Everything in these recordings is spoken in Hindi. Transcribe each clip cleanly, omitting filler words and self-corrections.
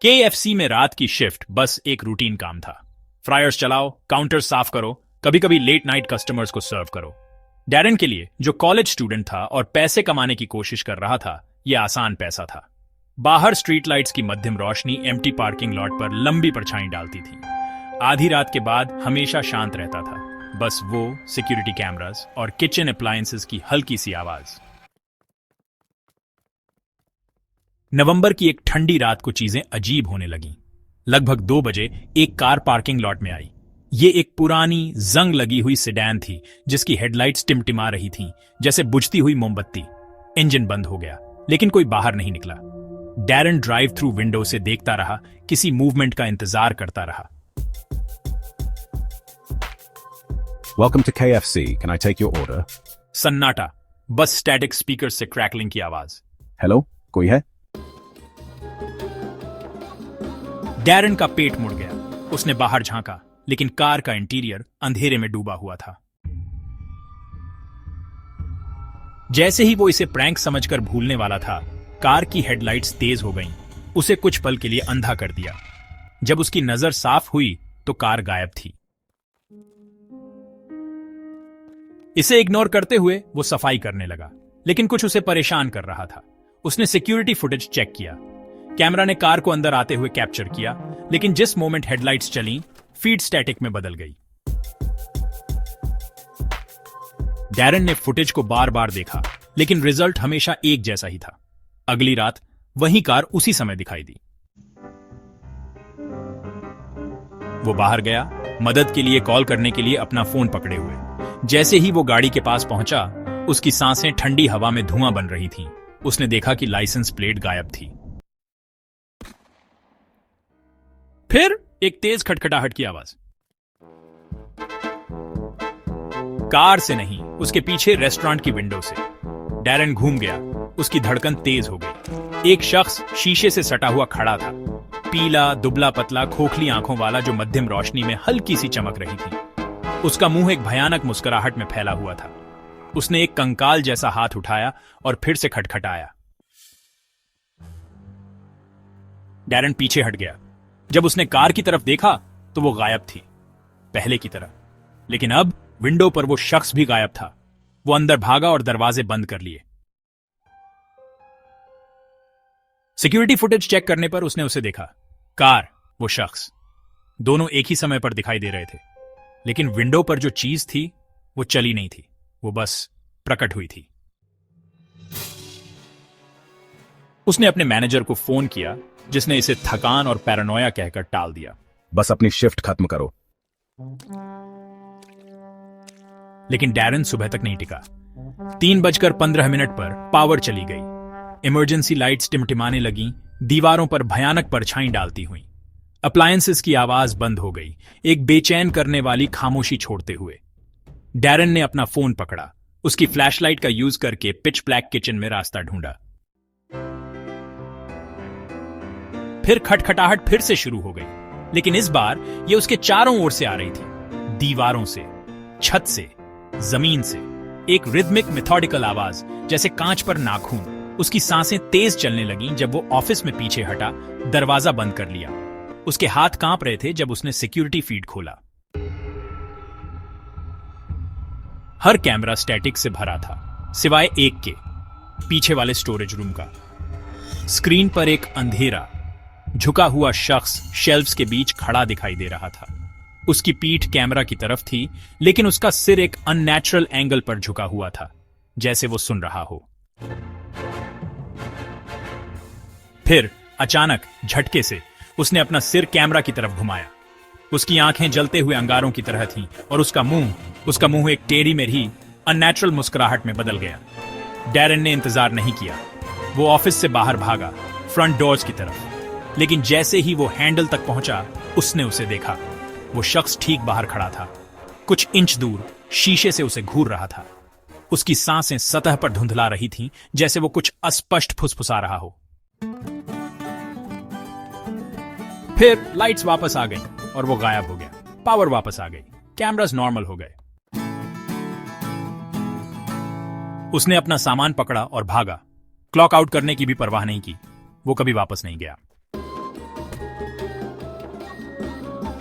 केएफसी में रात की शिफ्ट बस एक रूटीन काम था। फ्रायर्स चलाओ, काउंटर साफ करो, कभी कभी लेट नाइट कस्टमर्स को सर्व करो। डैरन के लिए, जो कॉलेज स्टूडेंट था और पैसे कमाने की कोशिश कर रहा था, यह आसान पैसा था। बाहर स्ट्रीट लाइट्स की मध्यम रोशनी एम्प्टी पार्किंग लॉट पर लंबी परछाई डालती थी। आधी रात के बाद हमेशा शांत रहता था, बस वो, सिक्योरिटी कैमरास और किचन अप्लायंसेस की हल्की सी आवाज। नवंबर की एक ठंडी रात को चीजें अजीब होने लगीं। लगभग 2 बजे एक कार पार्किंग लॉट में आई। ये एक पुरानी जंग लगी हुई सेडान थी जिसकी हेडलाइट्स टिमटिमा रही थीं, जैसे बुझती हुई मोमबत्ती। इंजन बंद हो गया, लेकिन कोई बाहर नहीं निकला। डैरन ड्राइव थ्रू विंडो से देखता रहा, किसी मूवमेंट का इंतजार करता रहा। Welcome to KFC. Can I take your order? सन्नाटा, बस स्टैटिक स्पीकर से क्रैकलिंग की आवाज। हेलो, कोई है? डैरन का पेट मुड़ गया। उसने बाहर झांका, लेकिन कार का इंटीरियर अंधेरे में डूबा हुआ था। जैसे ही वो इसे प्रैंक समझकर भूलने वाला था, कार की हेडलाइट्स तेज हो गईं। उसे कुछ पल के लिए अंधा कर दिया। जब उसकी नजर साफ हुई तो कार गायब थी। इसे इग्नोर करते हुए वो सफाई करने लगा, लेकिन कुछ उसे परेशान कर रहा था। उसने सिक्योरिटी फुटेज चेक किया। कैमरा ने कार को अंदर आते हुए कैप्चर किया, लेकिन जिस मोमेंट हेडलाइट्स चलीं, फीड स्टैटिक में बदल गई। डैरन ने फुटेज को बार बार देखा, लेकिन रिजल्ट हमेशा एक जैसा ही था। अगली रात वही कार उसी समय दिखाई दी। वो बाहर गया, मदद के लिए कॉल करने के लिए अपना फोन पकड़े हुए। जैसे ही वो गाड़ी के पास पहुंचा, उसकी सांसें ठंडी हवा में धुआं बन रही थीं। उसने देखा कि लाइसेंस प्लेट गायब थी। फिर एक तेज खटखटाहट की आवाज। कार से नहीं, उसके पीछे रेस्टोरेंट की विंडो से। डैरन घूम गया, उसकी धड़कन तेज हो गई। एक शख्स शीशे से सटा हुआ खड़ा था, पीला, दुबला पतला, खोखली आंखों वाला, जो मध्यम रोशनी में हल्की सी चमक रही थी। उसका मुंह एक भयानक मुस्कुराहट में फैला हुआ था। उसने एक कंकाल जैसा हाथ उठाया और फिर से खटखटाया। डैरन पीछे हट गया। जब उसने कार की तरफ देखा तो वो गायब थी, पहले की तरह। लेकिन अब विंडो पर वो शख्स भी गायब था। वो अंदर भागा और दरवाजे बंद कर लिए। सिक्योरिटी फुटेज चेक करने पर उसने उसे देखा। कार, वो शख्स, दोनों एक ही समय पर दिखाई दे रहे थे। लेकिन विंडो पर जो चीज थी वो चली नहीं थी, वो बस प्रकट हुई थी। उसने अपने मैनेजर को फोन किया, जिसने इसे थकान और पैरानोया कहकर टाल दिया। बस अपनी शिफ्ट खत्म करो। लेकिन डैरन सुबह तक नहीं टिका। 3:15 पर पावर चली गई। इमरजेंसी लाइट्स टिमटिमाने लगीं, दीवारों पर भयानक परछाई डालती हुई। अप्लायंसेस की आवाज बंद हो गई, एक बेचैन करने वाली खामोशी छोड़ते हुए। डैरन ने अपना फोन पकड़ा, उसकी फ्लैशलाइट का यूज करके पिच ब्लैक किचन में रास्ता ढूंढा। फिर खटखटाहट फिर से शुरू हो गई, लेकिन इस बार ये उसके चारों ओर से आ रही थी। दीवारों से, छत से, जमीन से। एक रिदमिक मेथोडिकल आवाज, जैसे कांच पर नाखून। उसकी सांसें तेज चलने लगीं जब वो ऑफिस में पीछे हटा, दरवाजा बंद कर लिया। उसके हाथ कांप रहे थे जब उसने सिक्योरिटी फीड खोला। हर कैमरा स्टैटिक से भरा था, सिवाय एक के, पीछे वाले स्टोरेज रूम का। स्क्रीन पर एक अंधेरा, झुका हुआ शख्स शेल्फ्स के बीच खड़ा दिखाई दे रहा था। उसकी पीठ कैमरा की तरफ थी, लेकिन उसका सिर एक अननेचुरल एंगल पर झुका हुआ था, जैसे वो सुन रहा हो। फिर अचानक झटके से उसने अपना सिर कैमरा की तरफ घुमाया। उसकी आंखें जलते हुए अंगारों की तरह थीं और उसका मुंह एक टेढ़ी मेढ़ी अननेचुरल मुस्कुराहट में बदल गया। डैरन ने इंतजार नहीं किया। वो ऑफिस से बाहर भागा, फ्रंट डोर्स की तरफ। लेकिन जैसे ही वो हैंडल तक पहुंचा, उसने उसे देखा। वो शख्स ठीक बाहर खड़ा था, कुछ इंच दूर, शीशे से उसे घूर रहा था। उसकी सांसें सतह पर धुंधला रही थीं, जैसे वो कुछ अस्पष्ट फुसफुसा रहा हो। फिर लाइट्स वापस आ गईं और वो गायब हो गया। पावर वापस आ गई, कैमरास नॉर्मल हो गए। उसने अपना सामान पकड़ा और भागा। क्लॉक आउट करने की भी परवाह नहीं की। वो कभी वापस नहीं गया।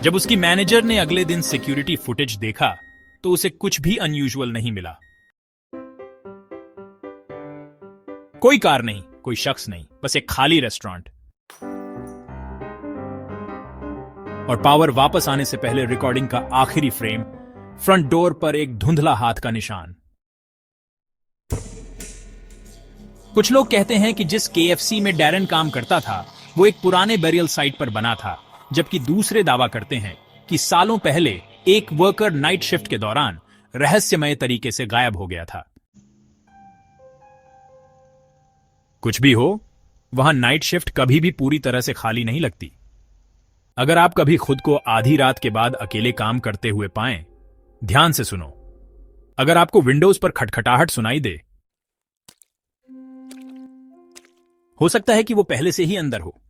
जब उसकी मैनेजर ने अगले दिन सिक्योरिटी फुटेज देखा तो उसे कुछ भी अनयूजुअल नहीं मिला। कोई कार नहीं, कोई शख्स नहीं, बस एक खाली रेस्टोरेंट। और पावर वापस आने से पहले रिकॉर्डिंग का आखिरी फ्रेम, फ्रंट डोर पर एक धुंधला हाथ का निशान। कुछ लोग कहते हैं कि जिस केएफसी में डैरन काम करता था वो एक पुराने बेरियल साइट पर बना था, जबकि दूसरे दावा करते हैं कि सालों पहले एक वर्कर नाइट शिफ्ट के दौरान रहस्यमय तरीके से गायब हो गया था। कुछ भी हो, वहां नाइट शिफ्ट कभी भी पूरी तरह से खाली नहीं लगती। अगर आप कभी खुद को आधी रात के बाद अकेले काम करते हुए पाएं, ध्यान से सुनो। अगर आपको विंडोज पर खटखटाहट सुनाई दे, हो सकता है कि वो पहले से ही अंदर हो।